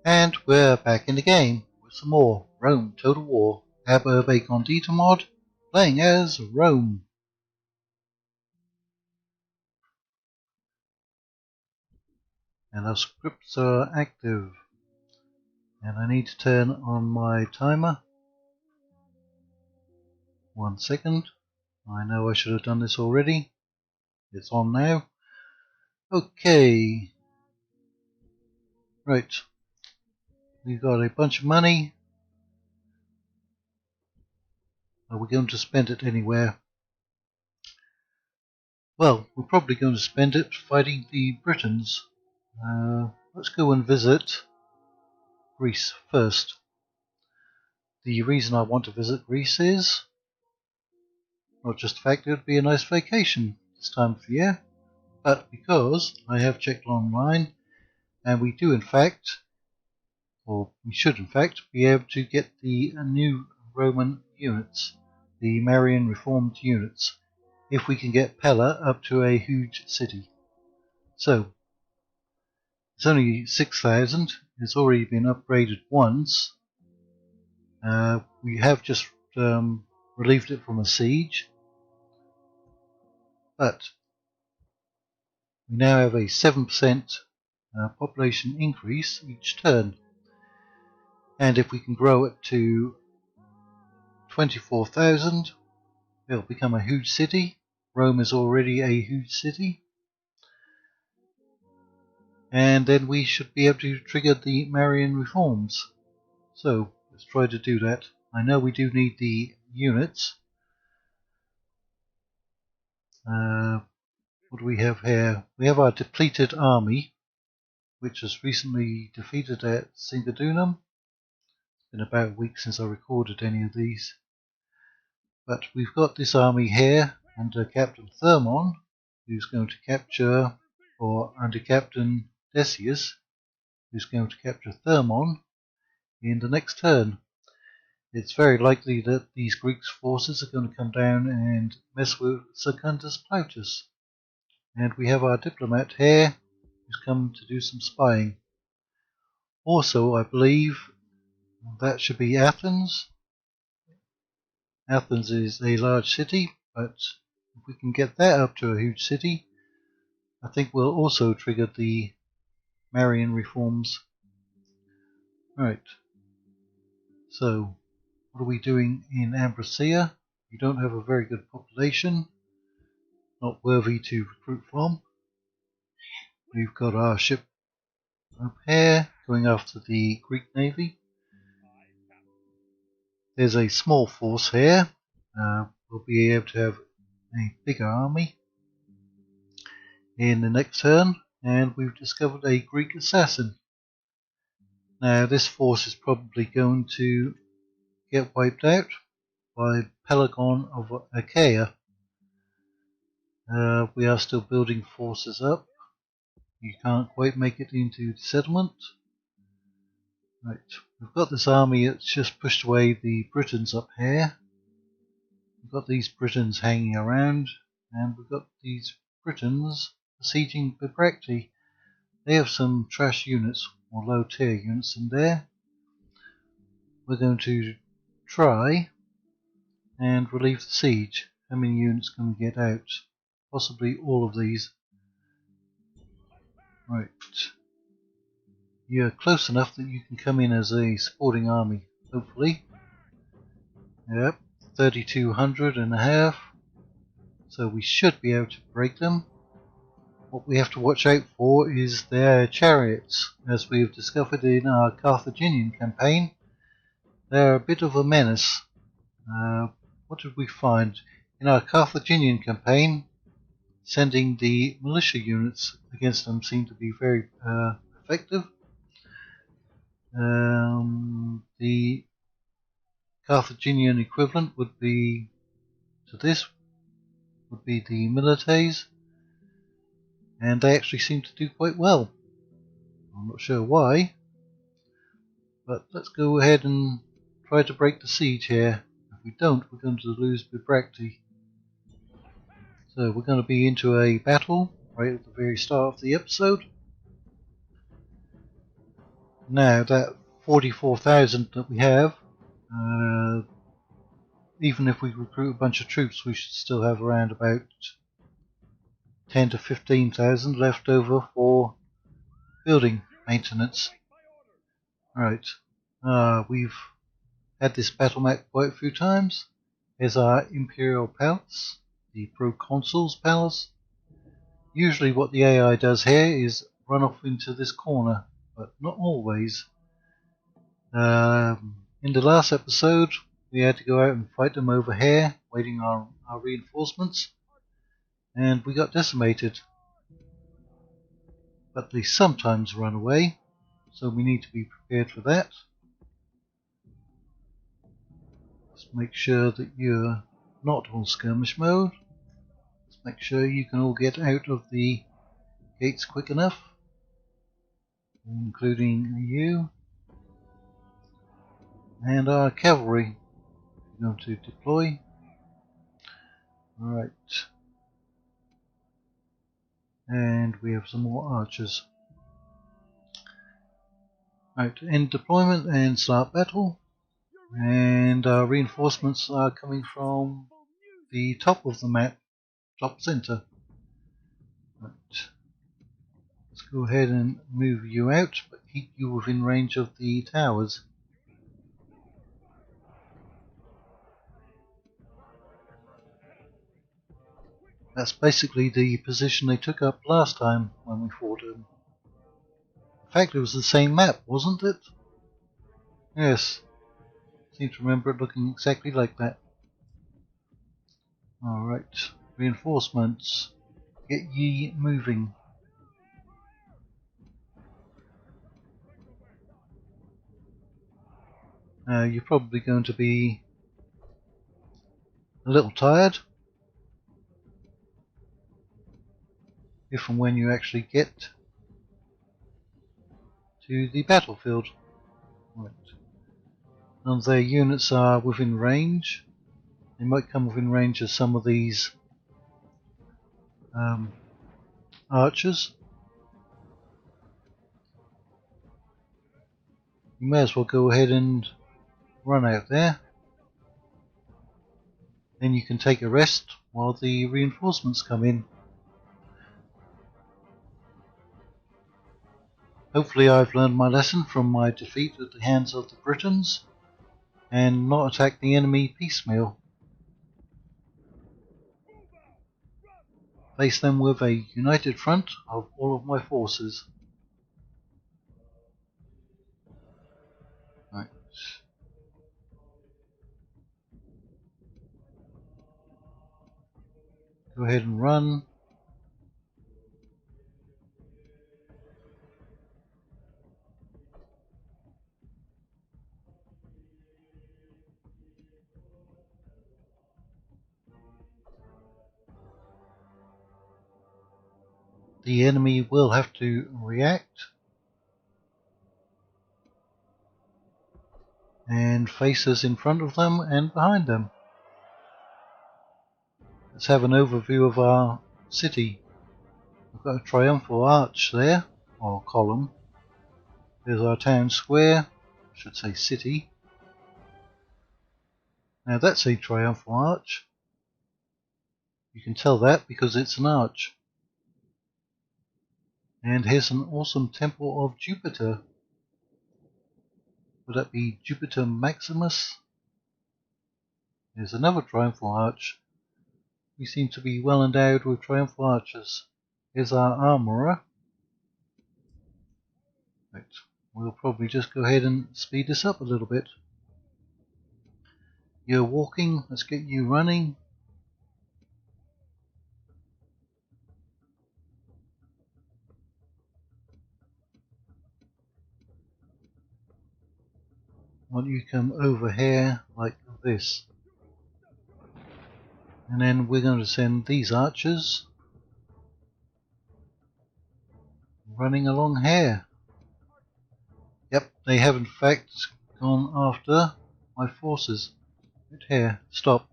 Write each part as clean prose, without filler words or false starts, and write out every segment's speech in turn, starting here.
And we're back in the game with some more Rome Total War Ab Urbe Condita mod, playing as Rome. And our scripts are active. And I need to turn on my timer. 1 second. I know I should have done this already. It's on now. Okay. Right. We've got a bunch of money. Are we going to spend it anywhere? Well, we're probably going to spend it fighting the Britons. Let's go and visit Greece first. The reason I want to visit Greece is not just the fact it would be a nice vacation this time of year, but because I have checked online and we do in fact, or we should in fact, be able to get the new Roman units, the Marian Reformed units, if we can get Pella up to a huge city. So, it's only 6,000, it's already been upgraded once. We have just relieved it from a siege, but we now have a 7% population increase each turn, and if we can grow it to 24,000, it'll become a huge city. Rome is already a huge city, and then we should be able to trigger the Marian reforms. So let's try to do that. I know we do need the units. What do we have here? We have our depleted army, which was recently defeated at Cingadunum. It's been about a week since I recorded any of these. But we've got this army here under Captain Thermon, who's going to capture, or under Captain Decius, who's going to capture Thermon in the next turn. It's very likely that these Greek forces are going to come down and mess with Secundus Plautus. And we have our diplomat here, who's come to do some spying. Also, I believe that should be Athens. Athens is a large city, but if we can get that up to a huge city, I think we'll also trigger the Marian reforms. Right. So, what are we doing in Ambracia? We don't have a very good population, not worthy to recruit from. We've got our ship up here, going after the Greek navy. There's a small force here. We'll be able to have a bigger army in the next turn, and we've discovered a Greek assassin. Now this force is probably going to get wiped out by Pelagon of Achaia. We are still building forces up. You can't quite make it into the settlement. Right, we've got this army that's just pushed away the Britons up here. We've got these Britons hanging around, and we've got these Britons besieging Bibracte. They have some trash units, or low tier units in there. We're going to try and relieve the siege. How many units can we get out? Possibly all of these. Right. You're close enough that you can come in as a supporting army, hopefully. Yep, 3,200 and a half. So we should be able to break them. What we have to watch out for is their chariots. As we have discovered in our Carthaginian campaign, they're a bit of a menace. What did we find? In our Carthaginian campaign, sending the militia units against them seemed to be very effective. The Carthaginian equivalent would be to this would be the Milites, and they actually seem to do quite well. I'm not sure why, but let's go ahead and try to break the siege here. If we don't, we're going to lose Bibracte. So we're going to be into a battle right at the very start of the episode. Now that 44,000 that we have, even if we recruit a bunch of troops, we should still have around about 10 to 15,000 left over for building maintenance. Right, we've had this battle map quite a few times. Here's our Imperial Palace, the Proconsul's Palace. Usually what the AI does here is run off into this corner, but not always. In the last episode, we had to go out and fight them over here, waiting on our reinforcements, and we got decimated. But they sometimes run away, so we need to be prepared for that. Let's make sure that you're not on skirmish mode. Let's make sure you can all get out of the gates quick enough, including you. And our cavalry are going to deploy. Alright. And we have some more archers. Right, end deployment and start battle. And our reinforcements are coming from the top of the map, top center. Right. Let's go ahead and move you out, but keep you within range of the towers. That's basically the position they took up last time when we fought them. In fact, it was the same map, wasn't it? Yes. I seem to remember it looking exactly like that. Alright. Reinforcements. Get ye moving. You're probably going to be a little tired if and when you actually get to the battlefield. Right. None of their units are within range. They might come within range of some of these archers. You may as well go ahead and run out there. Then you can take a rest while the reinforcements come in. Hopefully I've learned my lesson from my defeat at the hands of the Britons and not attack the enemy piecemeal. Face them with a united front of all of my forces. Right. Go ahead and run. The enemy will have to react and face us in front of them and behind them. Let's have an overview of our city. We've got a triumphal arch there, or column. There's our town square, I should say city. Now that's a triumphal arch. You can tell that because it's an arch. And here's an awesome temple of Jupiter. Would that be Jupiter Maximus? There's another triumphal arch. We seem to be well endowed with triumphal arches. Here's our armourer. Right. We'll probably just go ahead and speed this up a little bit. You're walking, let's get you running. Why don't you come over here like this? And then we're going to send these archers running along here. Yep, they have in fact gone after my forces. Right here, stop.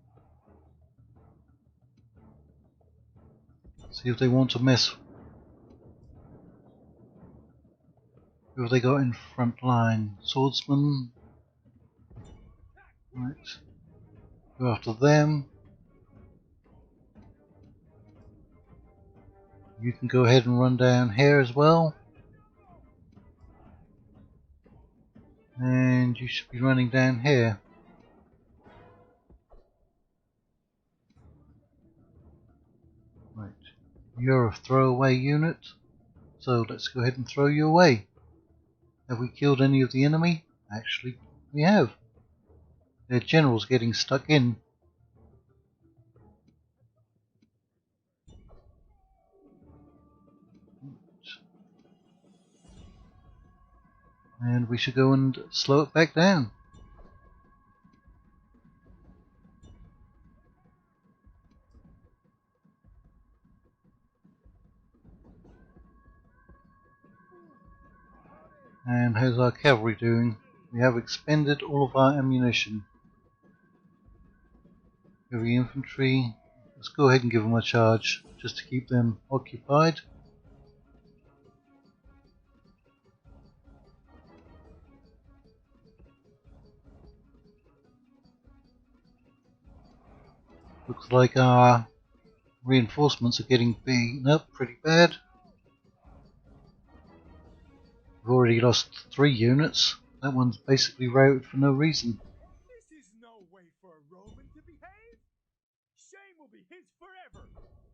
See if they want to mess. Who have they got in front line? Swordsman. Right. Go after them. You can go ahead and run down here as well. And you should be running down here. Right. You're a throwaway unit. So let's go ahead and throw you away. Have we killed any of the enemy? Actually, we have. Their general's getting stuck in. And we should go and slow it back down. And how's our cavalry doing? We have expended all of our ammunition. Heavy infantry, let's go ahead and give them a charge, just to keep them occupied. Looks like our reinforcements are getting beaten up pretty bad. We've already lost 3 units. That one's basically routed for no reason. This is no way for a Roman to behave. Shame will be his forever.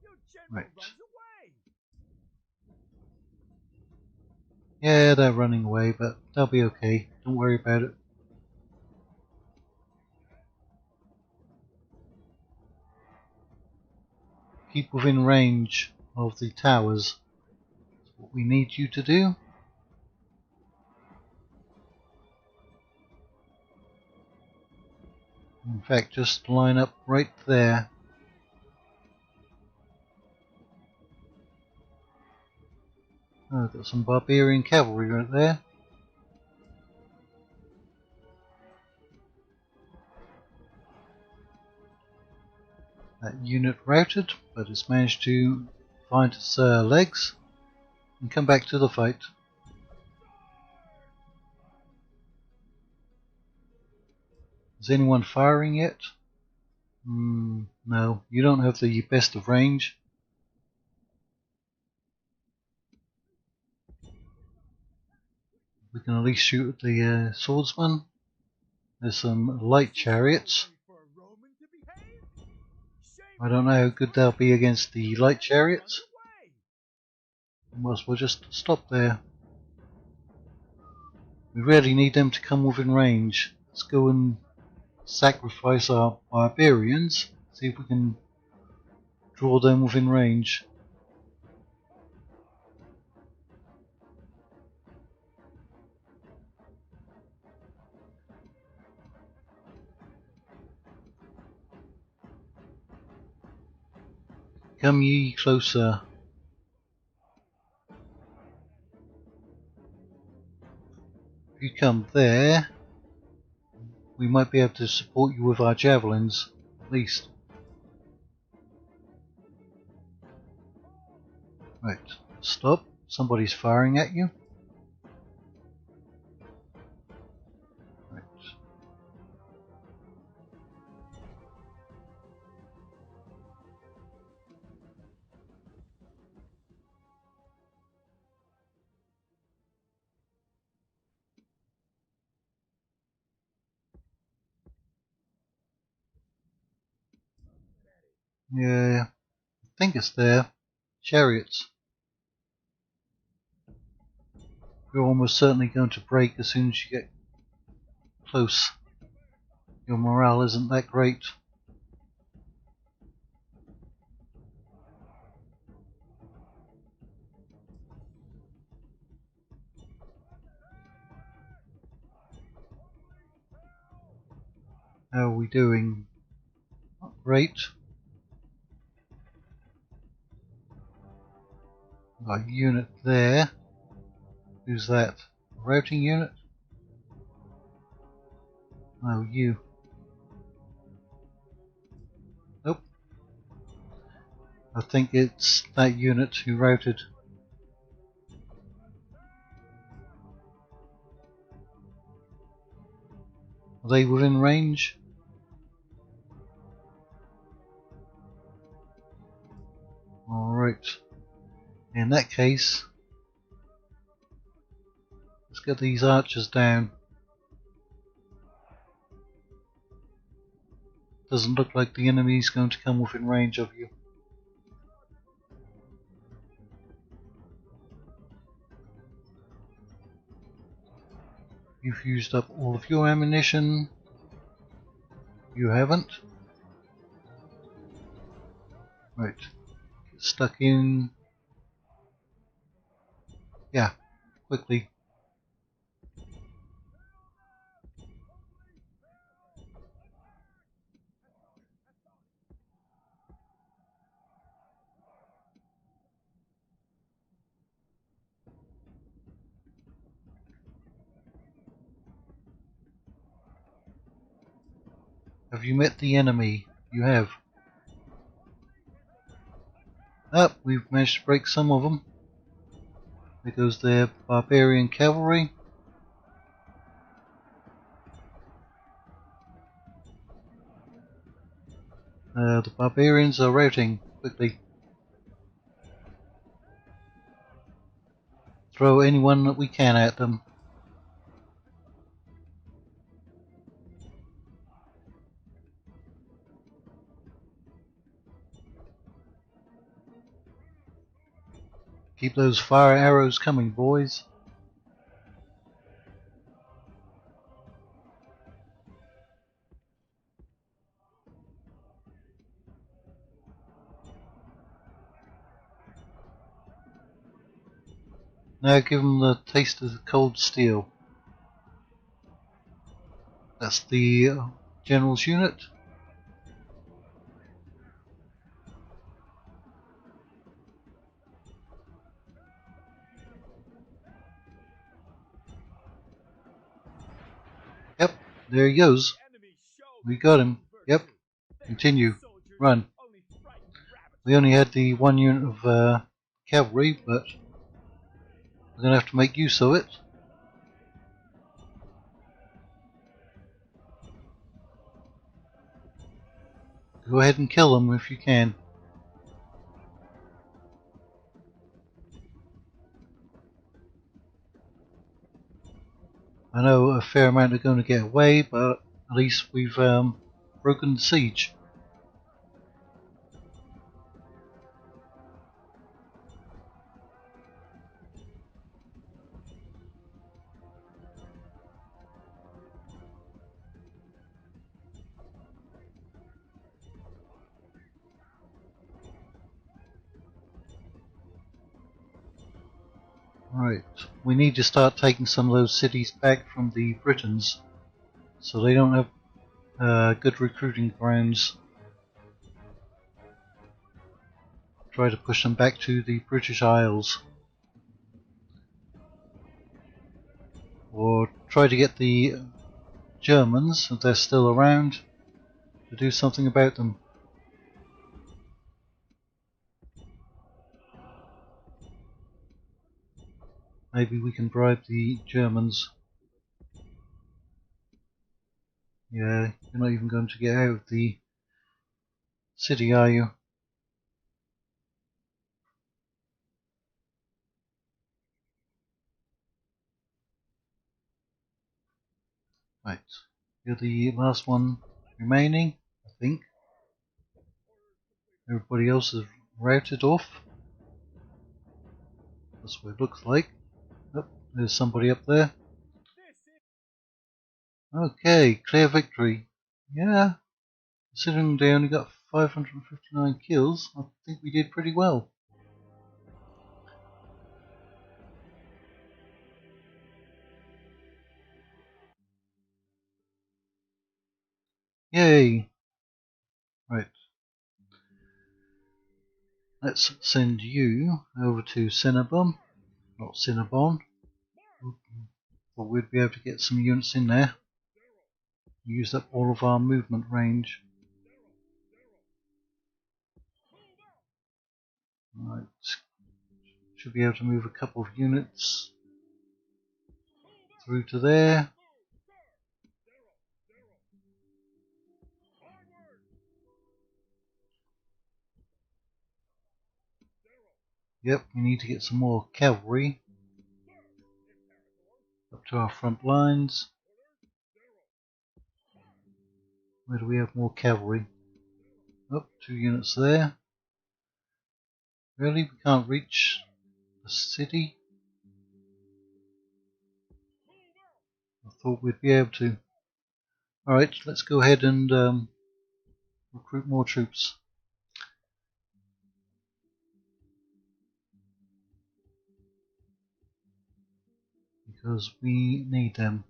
Your general runs away. Yeah, they're running away, but they'll be okay. Don't worry about it. Keep within range of the towers. That's what we need you to do. In fact, just line up right there. Oh, got some barbarian cavalry right there. That unit routed, but it's managed to find its legs and come back to the fight. Is anyone firing yet? No, you don't have the best of range. We can at least shoot at the swordsman. There's some light chariots. I don't know how good they'll be against the light chariots. We'll just stop there. We really need them to come within range. Let's go and sacrifice our barbarians. See if we can draw them within range. Come ye closer. If you come there, we might be able to support you with our javelins, at least. Right, stop. Somebody's firing at you. Right. Yeah, I think it's there. Chariots. You're almost certainly going to break as soon as you get close. Your morale isn't that great. How are we doing? Not great. Got a unit there. Who's that? A routing unit? Oh, you. Nope. I think it's that unit who routed. Are they within range? Alright. In that case, let's get these archers down. Doesn't look like the enemy's going to come within range of you. You've used up all of your ammunition. You haven't. Right. Get stuck in. Yeah, quickly. Have you met the enemy? You have. Ah, we've managed to break some of them. There goes their barbarian cavalry. The barbarians are routing quickly. Throw anyone that we can at them. Keep those fire arrows coming, boys. Now give them the taste of the cold steel. That's the general's unit. Yep, there he goes. We got him. Yep, continue. Run. We only had the one unit of cavalry, but we're going to have to make use of it. Go ahead and kill them if you can. I know a fair amount are going to get away, but at least we've broken the siege. Right, we need to start taking some of those cities back from the Britons, so they don't have good recruiting grounds. Try to push them back to the British Isles. Or try to get the Germans, if they're still around, to do something about them. Maybe we can bribe the Germans. Yeah, you're not even going to get out of the city, are you? Right, you're the last one remaining, I think. Everybody else is routed off. That's what it looks like. Oh, there's somebody up there. Okay, clear victory. Yeah, considering they only got 559 kills, I think we did pretty well. Yay! Right. Let's send you over to Cinnabon. Not Cinnabon. But we'd be able to get some units in there. Use up all of our movement range. Right. Should be able to move a couple of units through to there. Yep, we need to get some more cavalry up to our front lines. Where do we have more cavalry? Oh, 2 units there. Really? We can't reach the city? I thought we'd be able to. Alright, let's go ahead and recruit more troops. Because we need them.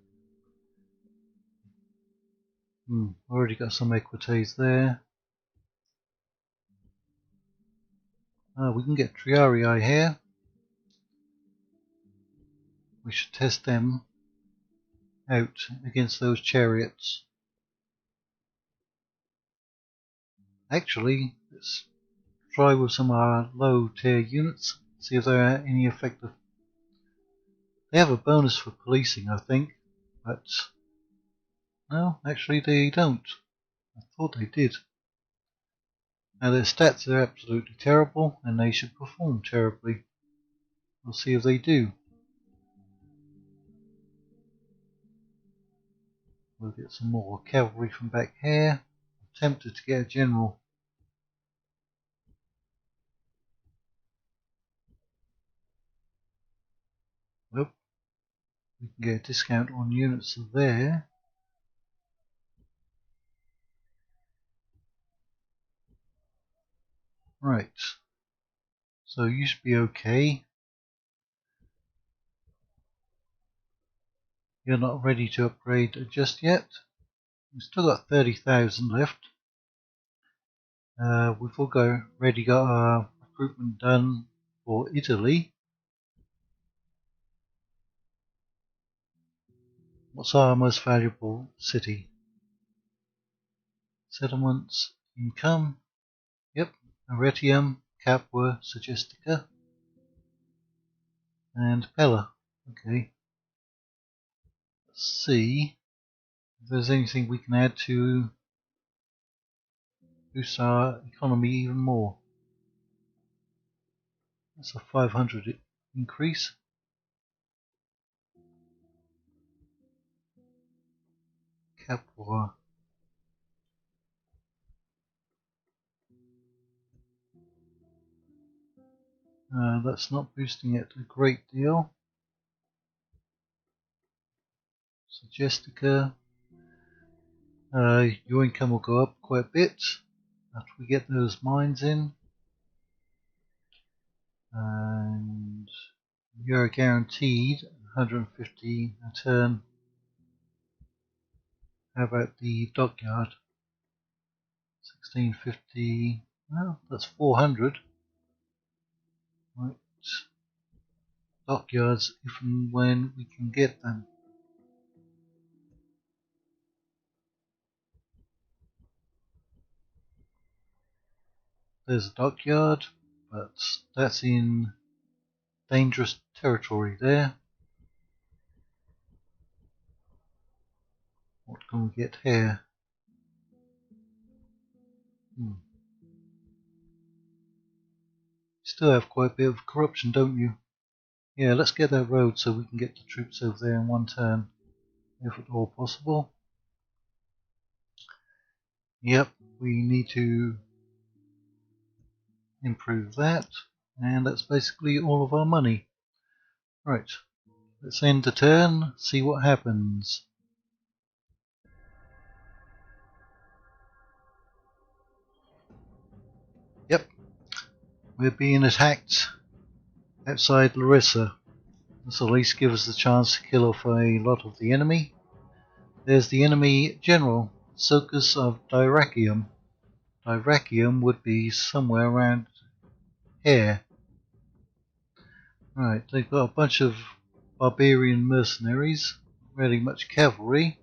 Already got some equites there. We can get Triarii here. We should test them out against those chariots. Actually, let's try with some of our low tier units, see if they're any effective. They have a bonus for policing, I think, but no, actually they don't. I thought they did. Now their stats are absolutely terrible, and they should perform terribly. We'll see if they do. We'll get some more cavalry from back here. I'm tempted to get a general. Nope. We can get a discount on units there. Right. So you should be okay. You're not ready to upgrade just yet. We've still got 30,000 left. We've already got our recruitment done for Italy. What's our most valuable city? Settlements, income. Yep, Arretium, Capua, Segestica, and Pella. Okay. Let's see if there's anything we can add to boost our economy even more. That's a 500 increase. Capua. That's not boosting it a great deal. Segestica. Your income will go up quite a bit after we get those mines in. And you're guaranteed 150 a turn. How about the dockyard? 1650. Well, that's 400. Right. Dockyards, if and when we can get them. There's a dockyard, but that's in dangerous territory there. What can we get here? Still have quite a bit of corruption, don't you? Yeah, let's get that road so we can get the troops over there in one turn, if at all possible. Yep, we need to improve that, and that's basically all of our money. Right, let's end the turn, see what happens. Yep, we're being attacked outside Larissa. This will at least give us the chance to kill off a lot of the enemy. There's the enemy general, Socus of Dyrrachium. Dyrrachium would be somewhere around here. Right, they've got a bunch of barbarian mercenaries, not really much cavalry.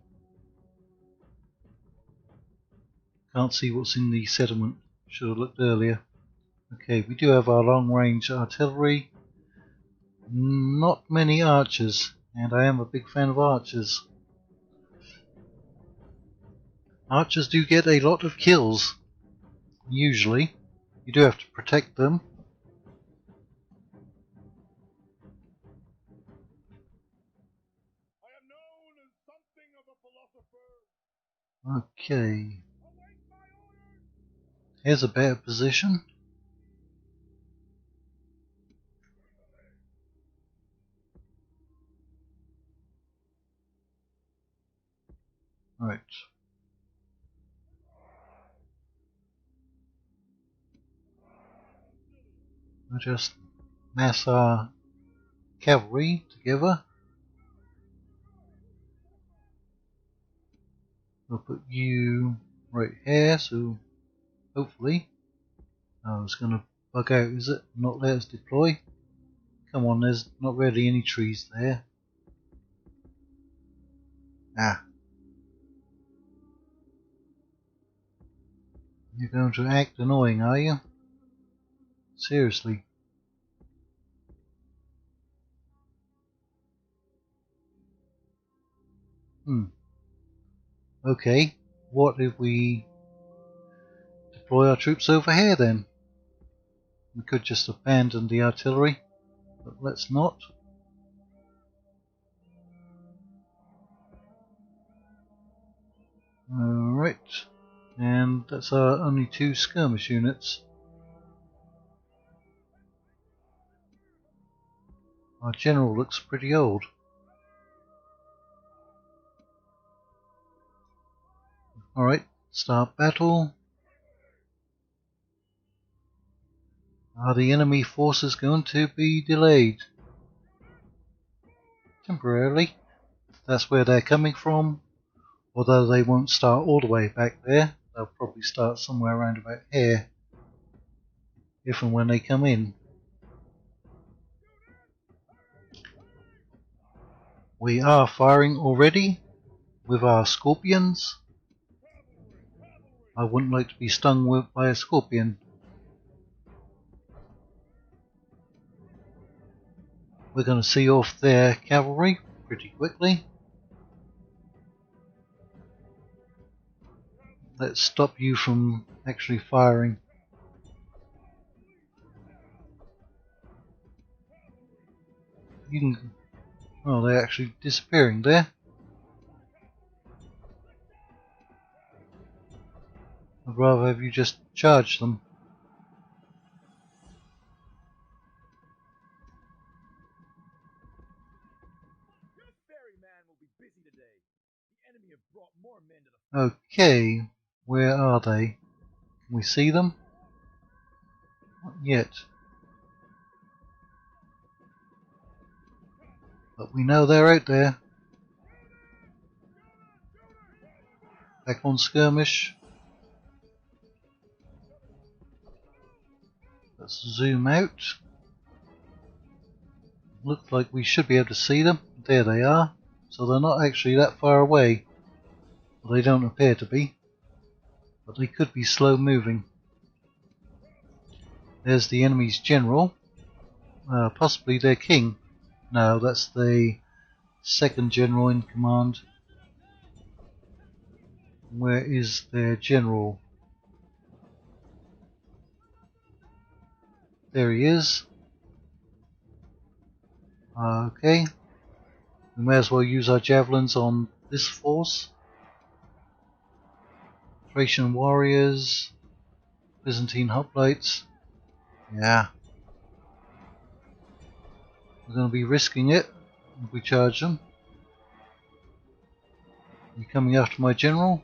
Can't see what's in the settlement, should have looked earlier. Okay, we do have our long range artillery. Not many archers, and I am a big fan of archers. Archers do get a lot of kills, usually. You do have to protect them. Okay. Here's a better position. Right. We'll just mass our cavalry together. We'll put you right here, so hopefully. Oh, it's going to bug out, is it? Not let us deploy? Come on, there's not really any trees there. Ah. You're going to act annoying, are you? Seriously. Okay, what if we deploy our troops over here then? We could just abandon the artillery, but let's not. Alright, and that's our only 2 skirmish units. Our general looks pretty old. Alright, start battle. Are the enemy forces going to be delayed? Temporarily. That's where they're coming from. Although they won't start all the way back there. They'll probably start somewhere around about here. If and when they come in. We are firing already with our scorpions. I wouldn't like to be stung by a scorpion. We're going to see off their cavalry pretty quickly. Let's stop you from actually firing. You can. Oh, they're actually disappearing there. I'd rather have you just charge them. Okay, where are they? Can we see them? Not yet. But we know they're out there. Back on skirmish. Let's zoom out. Looks like we should be able to see them. There they are. So they're not actually that far away. Well, they don't appear to be. But they could be slow moving. There's the enemy's general. Possibly their king. No, that's the second general in command. Where is their general? There he is. Okay. We may as well use our javelins on this force. Thracian warriors. Byzantine hoplites. Yeah. We're going to be risking it if we charge them. Are you coming after my general?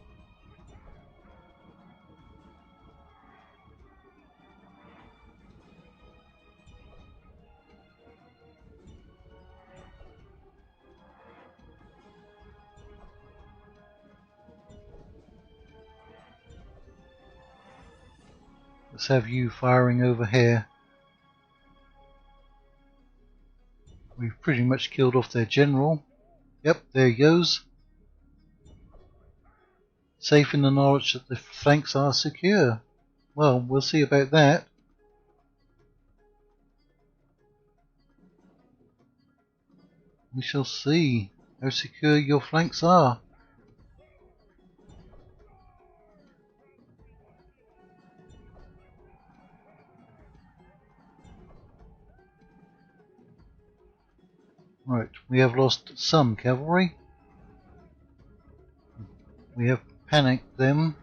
Let's have you firing over here. We've pretty much killed off their general. Yep, there he goes. Safe in the knowledge that the flanks are secure. Well, we'll see about that. We shall see how secure your flanks are. Right, we have lost some cavalry. We have panic them.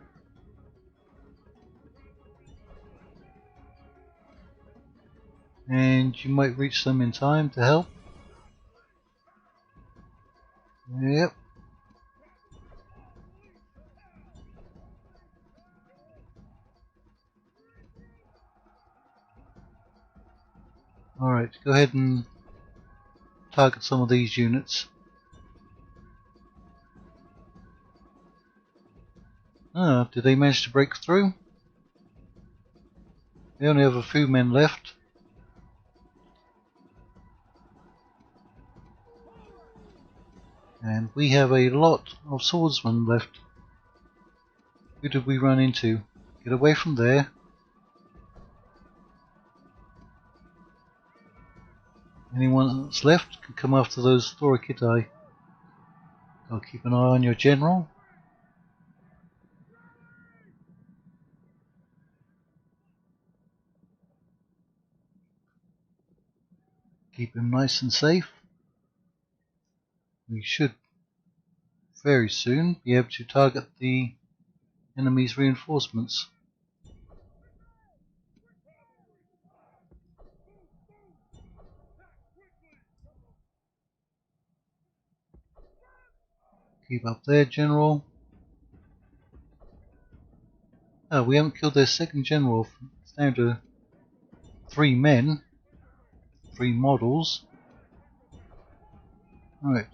And you might reach them in time to help. Yep. Alright, go ahead and target some of these units. Ah, did they manage to break through? They only have a few men left. And we have a lot of swordsmen left. Who did we run into? Get away from there. Anyone that's left can come after those Thorokidai. I'll keep an eye on your general. Keep him nice and safe. We should very soon be able to target the enemy's reinforcements. Keep up there, General. Oh, we haven't killed their second general. It's down to 3 men. 3 models. Right.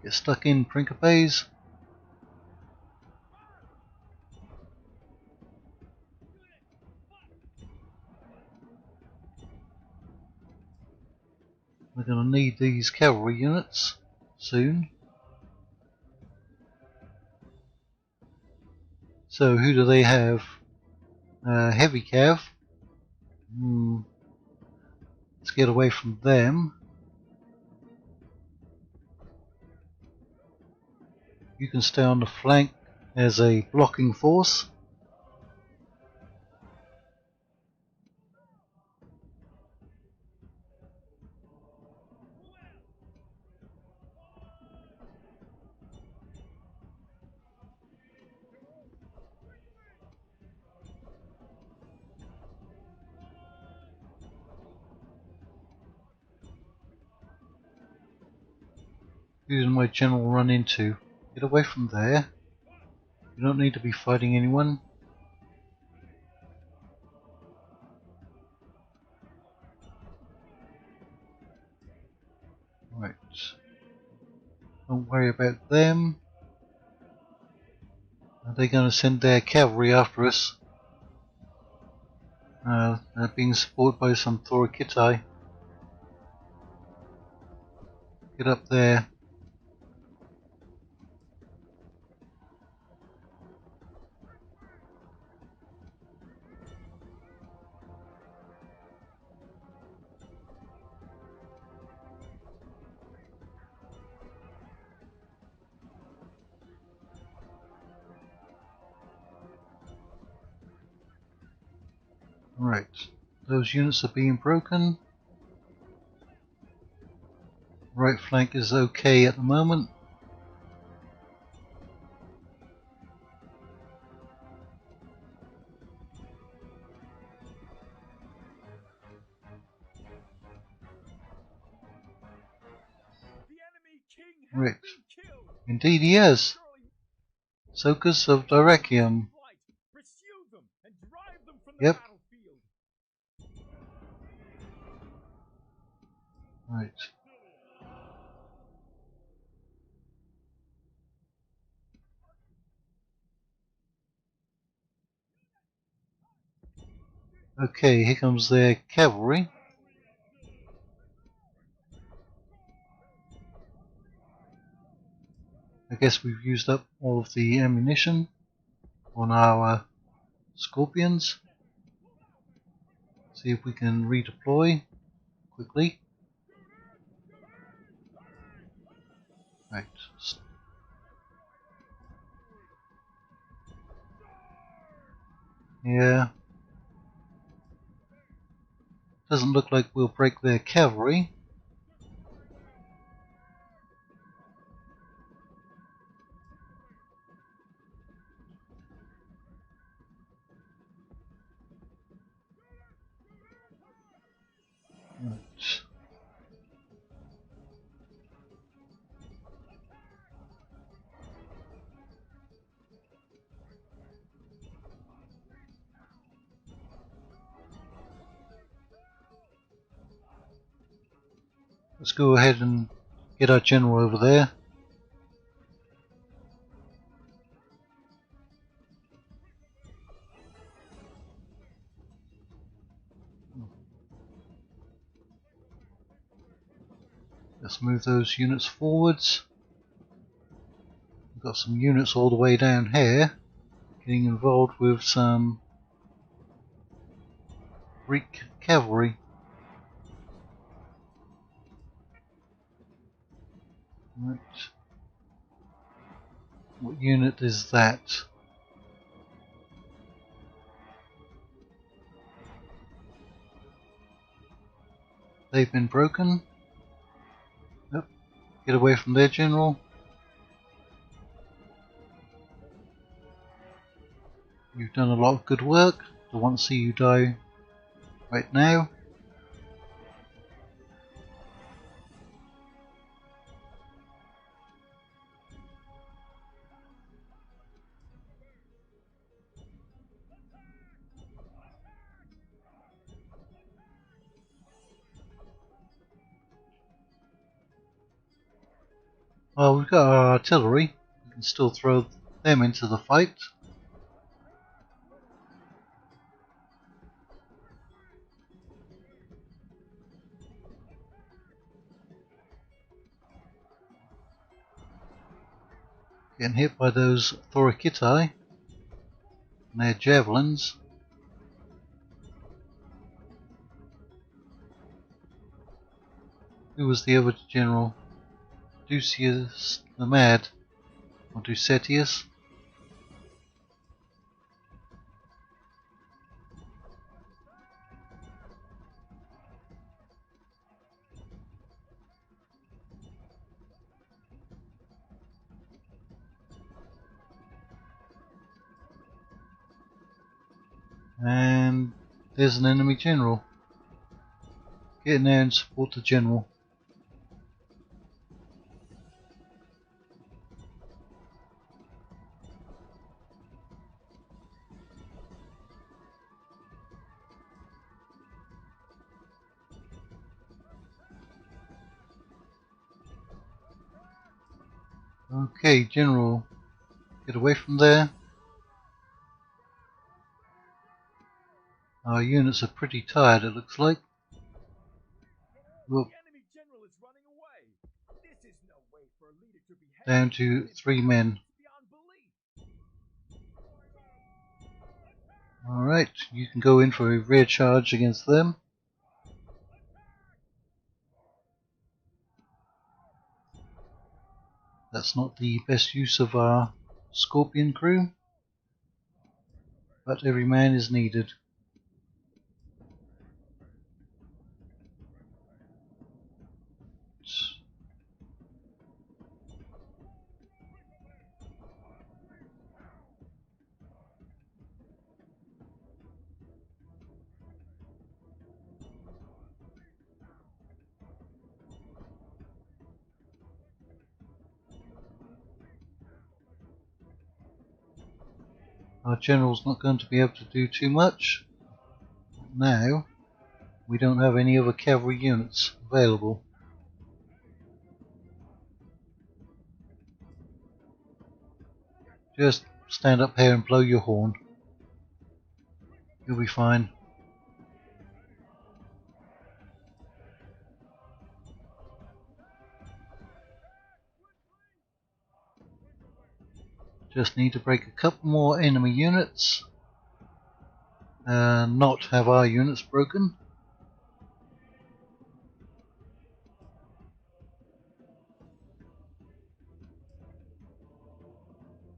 Get stuck in, Principes. We're going to need these cavalry units soon. So who do they have? Heavy cav. Let's get away from them. You can stay on the flank as a blocking force. Who did my general run into? Get away from there. You don't need to be fighting anyone. Right. Don't worry about them. Are they going to send their cavalry after us? They're being supported by some Thorokidai. Get up there. Right. Those units are being broken. Right flank is okay at the moment. Right. Indeed he has. Sokas of Dyrrachium. Yep. Right. Okay, here comes their cavalry. I guess we've used up all of the ammunition on our scorpions. See if we can redeploy quickly. Right. Yeah. Doesn't look like we'll break their cavalry. Let's go ahead and get our general over there. Let's move those units forwards. We've got some units all the way down here getting involved with some Greek cavalry. Right. What unit is that? They've been broken. Yep. Get away from their general. You've done a lot of good work. Don't want to see you die right now. Well, we've got our artillery. We can still throw them into the fight. Getting hit by those Thorikitae and their javelins. Who was the other general? Ducius the Mad, or Ducetius? And there's an enemy general. Get in there and support the general. Okay, general, get away from there. Our units are pretty tired, it looks like. Look, down to 3 men. Alright, you can go in for a rear charge against them. That's not the best use of our Scorpion crew, but every man is needed. Our general's not going to be able to do too much. Now, we don't have any other cavalry units available. Just stand up here and blow your horn. You'll be fine. Just need to break a couple more enemy units and not have our units broken.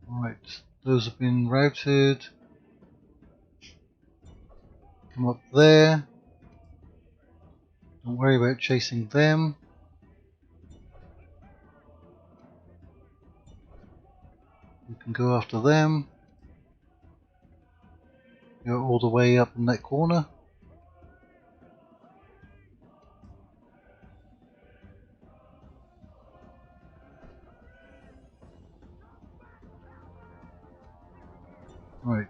Right, those have been routed. Come up there. Don't worry about chasing them. You can go after them. You're all the way up in that corner. Right.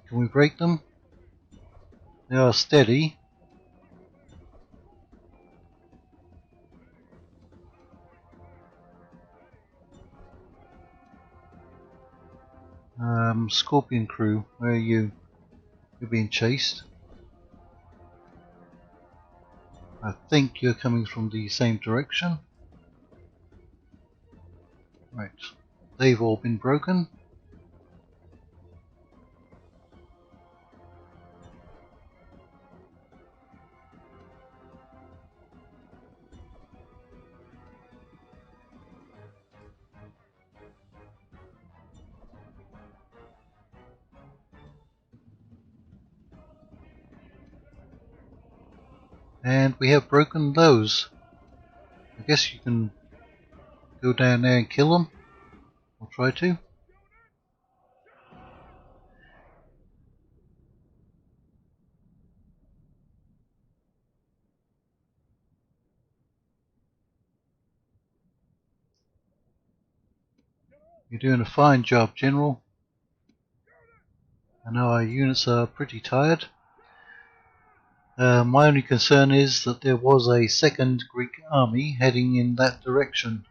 Can we break them? They are steady. Scorpion crew, where are you? You're being chased. I think you're coming from the same direction. Right. They've all been broken. And we have broken those. I guess you can go down there and kill them. Or try to. You're doing a fine job, General. I know our units are pretty tired. My only concern is that there was a second Greek army heading in that direction.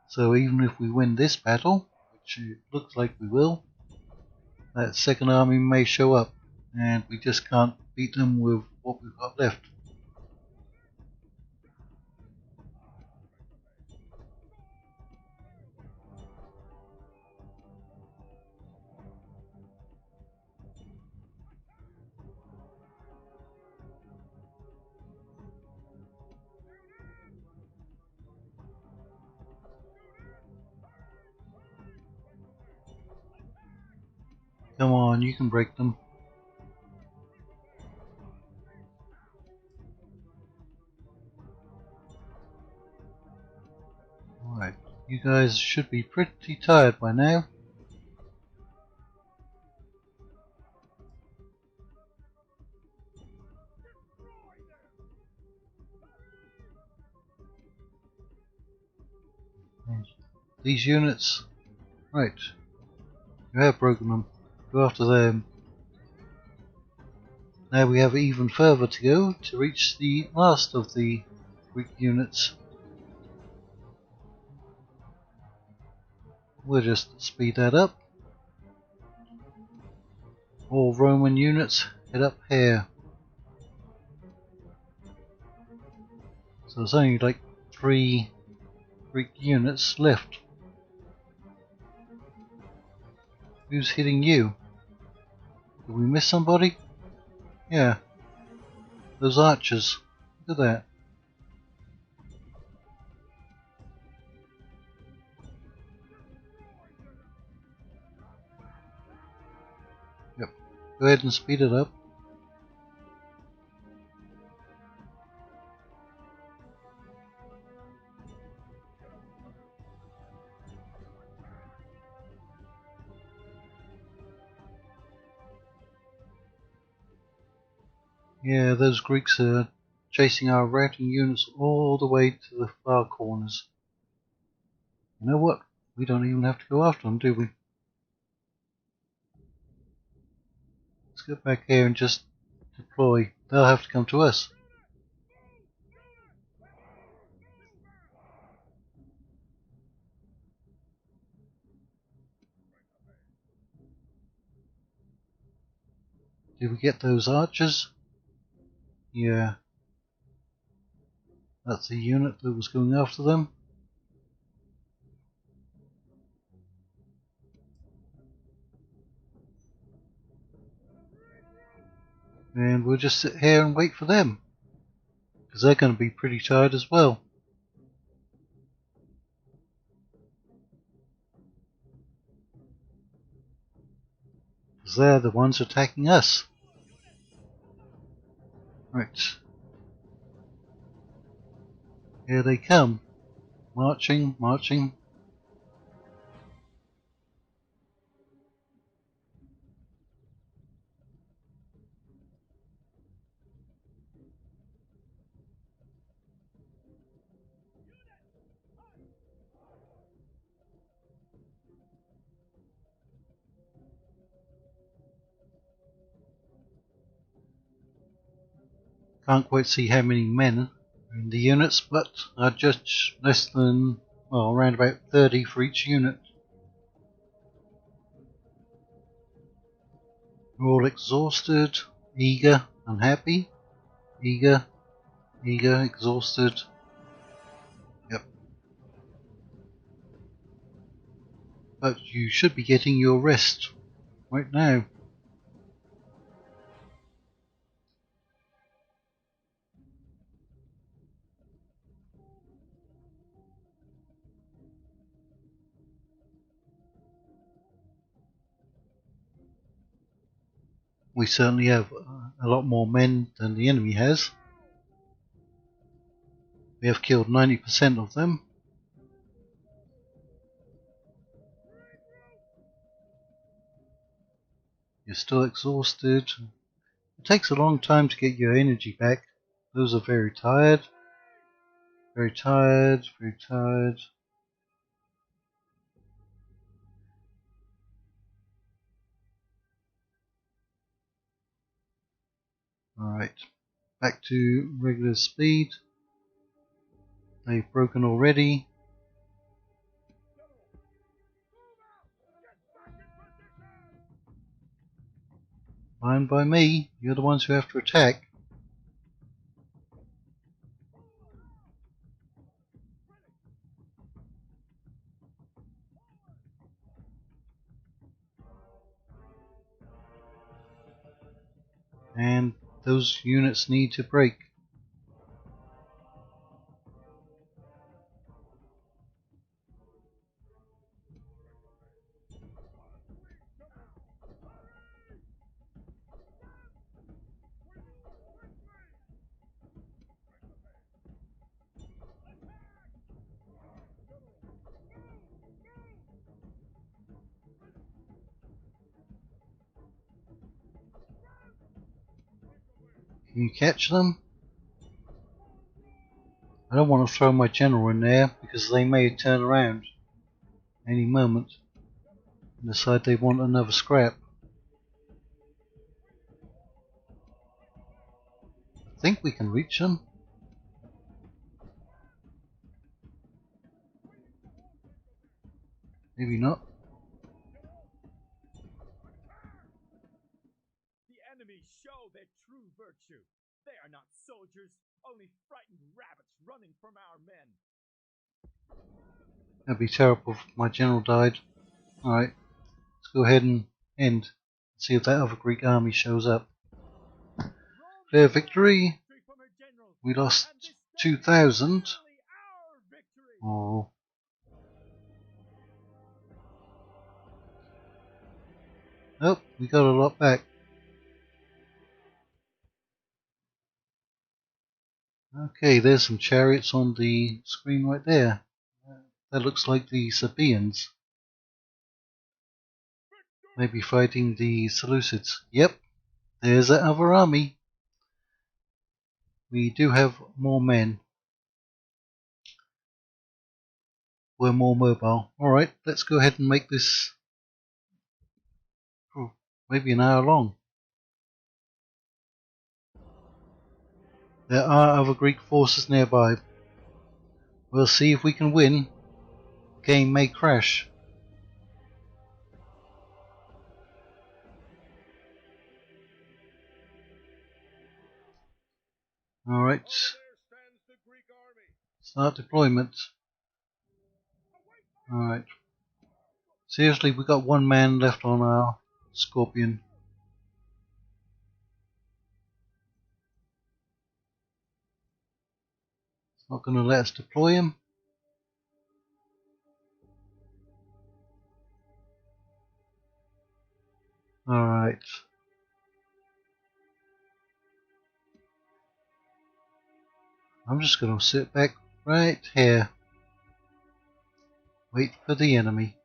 So even if we win this battle, which it looks like we will, that second army may show up, and we just can't beat them with what we've got left. Come on, you can break them. Alright, you guys should be pretty tired by now. And these units, right, you have broken them. Go after them. Now we have even further to go to reach the last of the Greek units. We'll just speed that up. All Roman units head up here. So there's only like 3 Greek units left. Who's hitting you? Did we miss somebody? Yeah, those archers. Look at that. Yep. Go ahead and speed it up. Yeah, those Greeks are chasing our routing units all the way to the far corners. You know what? We don't even have to go after them, do we? Let's get back here and just deploy. They'll have to come to us. Did we get those archers? Yeah. That's the unit that was going after them. And we'll just sit here and wait for them, because they're going to be pretty tired as well. Because they're the ones attacking us. Right. Here they come. Marching, marching. Can't quite see how many men are in the units, but I judge less than, well, around about 30 for each unit. We're all exhausted, eager, unhappy, eager, exhausted. Yep. But you should be getting your rest right now. We certainly have a lot more men than the enemy has. We have killed 90% of them. You're still exhausted. It takes a long time to get your energy back. Those are very tired. Very tired, very tired. Alright, back to regular speed. They've broken already. Fine by me. You're the ones who have to attack. And those units need to break. Can you catch them? I don't want to throw my general in there because they may turn around any moment and decide they want another scrap. I think we can reach them. Maybe not. The enemy show their true virtue. They are not soldiers, only frightened rabbits running from our men. That'd be terrible if my general died. Alright, let's go ahead and end. See if that other Greek army shows up. Clear victory. We lost 2,000. Oh. Nope, we got a lot back. Okay, there's some chariots on the screen right there. That looks like the Sabaeans. Maybe fighting the Seleucids. Yep, there's that other army. We do have more men. We're more mobile. Alright, let's go ahead and make this maybe an hour long. There are other Greek forces nearby. We'll see if we can win. The game may crash. Alright. Start deployment. Alright. Seriously, we got one man left on our Scorpion. It's not going to let us deploy him. Alright. I'm just going to sit back right here. Wait for the enemy.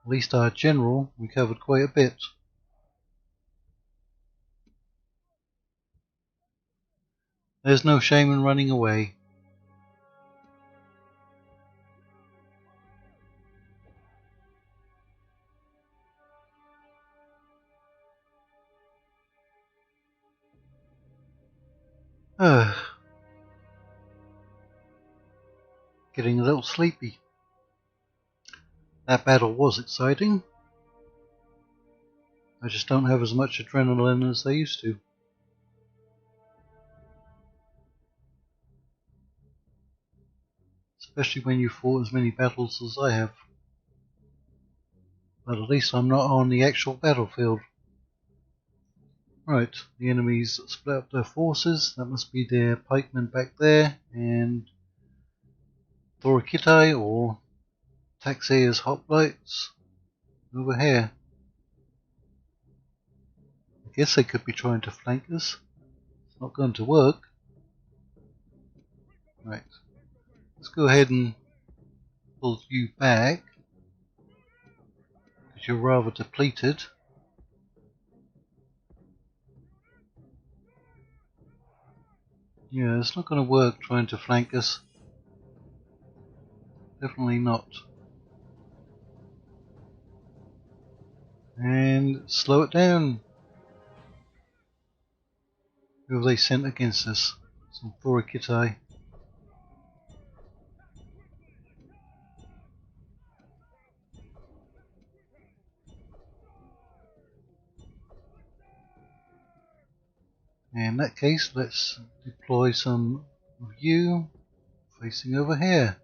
At least our general recovered quite a bit. There's no shame in running away. getting a little sleepy. That battle was exciting. I just don't have as much adrenaline as I used to. Especially when you fought as many battles as I have. But at least I'm not on the actual battlefield. Right, the enemies split up their forces. That must be their pikemen back there, and Thorokite or Taxay's hoplites over here. I guess they could be trying to flank us. It's not going to work. Right, let's go ahead and pull you back, because you're rather depleted. Yeah, it's not going to work trying to flank us. Definitely not. And slow it down. Who have they sent against us? Some Thorokite. In that case, let's deploy some of you facing over here.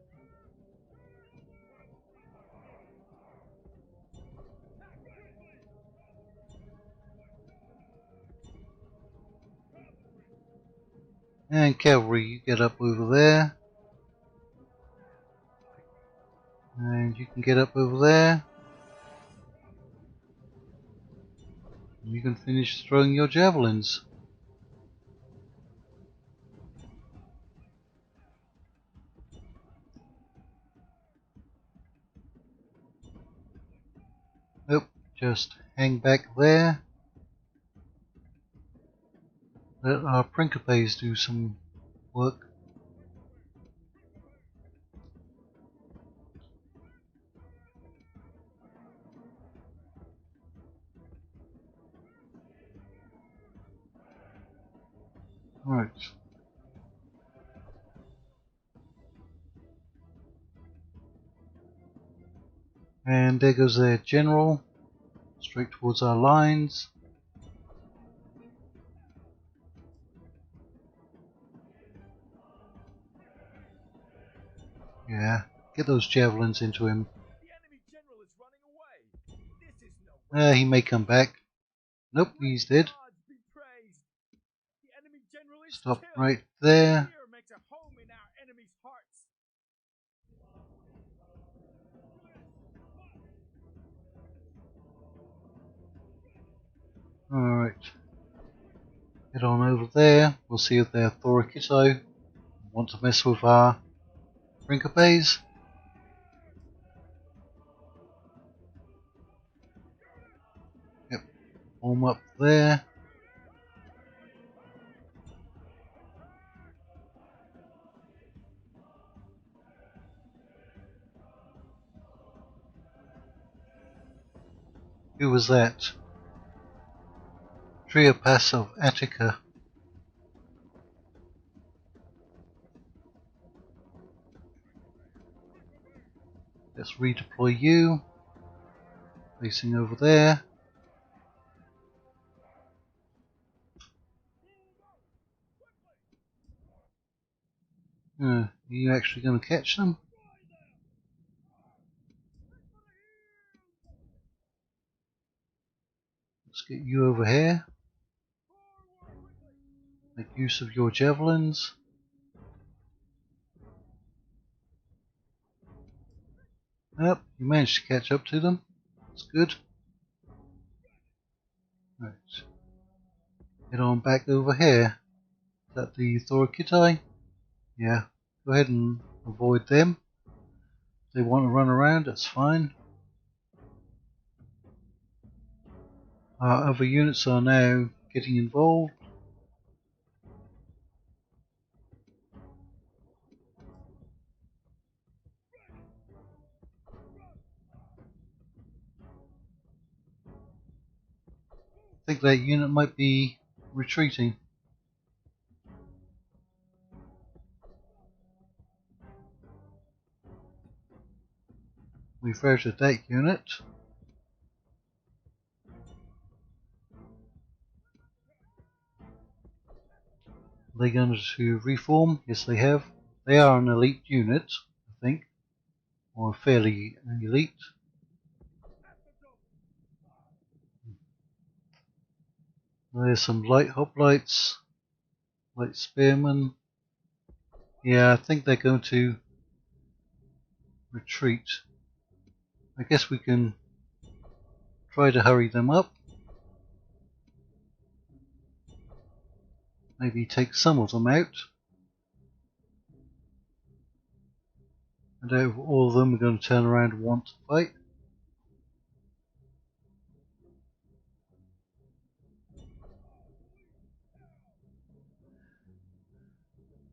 And cavalry, you get up over there. And you can get up over there. And you can finish throwing your javelins. Nope, just hang back there. Let our Principes do some work. Right. And there goes their general, straight towards our lines. Yeah, get those javelins into him. The enemy general is running away. This is no way. He may come back. Nope, he's dead. Gods be praised. The enemy general is Stop killed. right there. Fear makes a home in our enemy's hearts. Alright. Head on over there. We'll see if they're Thorokite. Want to mess with our Principes. Yep. Form up there. Who was that? Triopas of Attica. Let's redeploy you. Facing over there. Are you actually going to catch them? Let's get you over here. Make use of your javelins. Yep, you managed to catch up to them. That's good. Right. Head on back over here. Is that the Thorokite? Yeah. Go ahead and avoid them. If they want to run around, that's fine. Our other units are now getting involved. I think that unit might be retreating. We've routed that unit. Are they going to reform? Yes, they have. They are an elite unit, I think, or fairly elite. There's some light hoplites, light spearmen. Yeah, I think they're going to retreat. I guess we can try to hurry them up. Maybe take some of them out. And out of all of them, we're going to turn around and want to fight.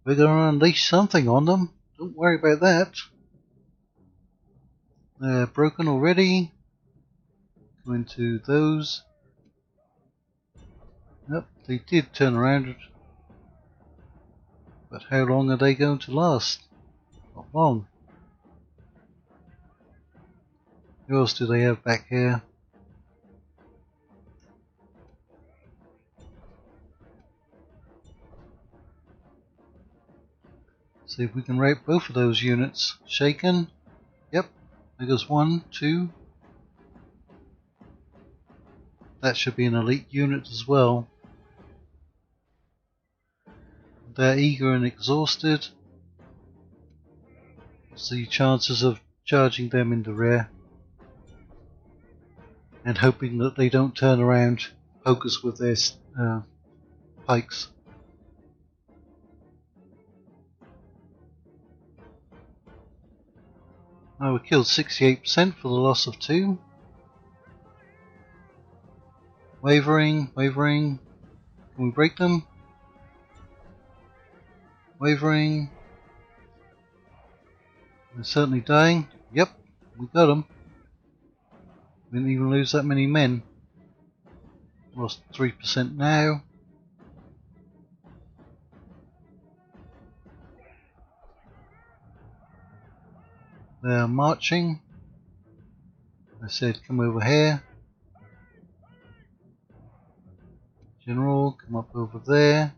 We're going to unleash something on them. Don't worry about that. They're broken already. Go into those. Yep, they did turn around. But how long are they going to last? Not long. Who else do they have back here? See if we can rape both of those units. Shaken. Yep. There goes 1, 2. That should be an elite unit as well. They're eager and exhausted. What's the chances of charging them in the rear? And hoping that they don't turn around, poke us with their pikes. Oh, we killed 68% for the loss of 2. Wavering, wavering. Can we break them? Wavering. They're certainly dying. Yep, we got them. Didn't even lose that many men. Lost 3% now. They're marching. I said come over here. General, come up over there.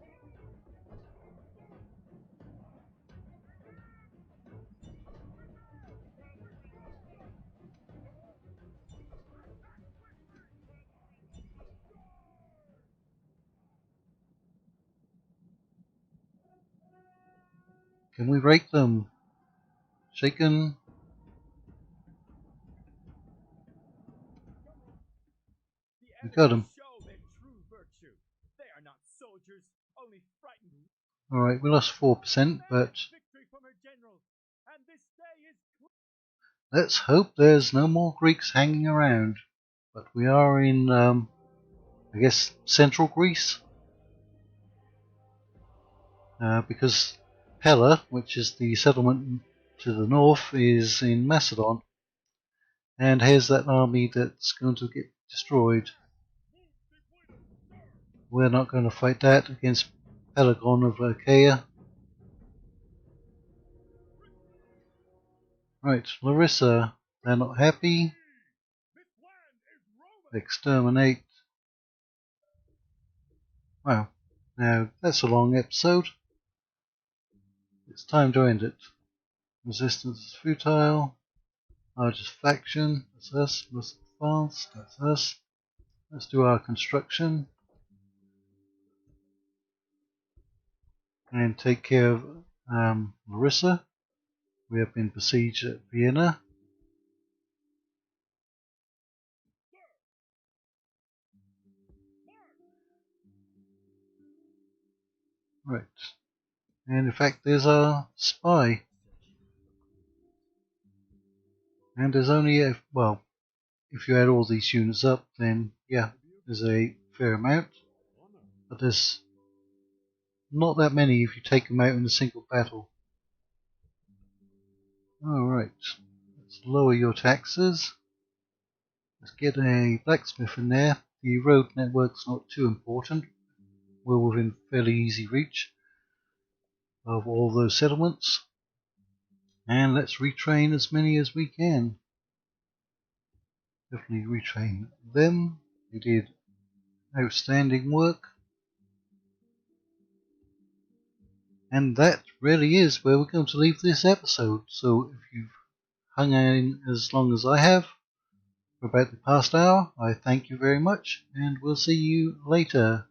Can we rake them? Shaken. We got them. Alright, we lost 4%, but let's hope there's no more Greeks hanging around. But we are in, I guess, central Greece. Because Pella, which is the settlement to the north, is in Macedon. And here's that army that's going to get destroyed. We're not going to fight that against Pelagon of Achaia. Right, Larissa, they're not happy. Exterminate. Wow, now that's a long episode. It's time to end it. Resistance is futile. Largest faction, that's us. Most advanced, that's us. Let's do our construction. And take care of Larissa. We have been besieged at Vienna. Right. And in fact, there's our spy. And there's only a, well, if you add all these units up, then yeah, there's a fair amount. But there's not that many if you take them out in a single battle. Alright, let's lower your taxes. Let's get a blacksmith in there. The road network's not too important. We're within fairly easy reach of all those settlements. And let's retrain as many as we can. definitely retrain them. They did outstanding work. And that really is where we're going to leave this episode. So if you've hung in as long as I have for about the past hour, I thank you very much, and we'll see you later.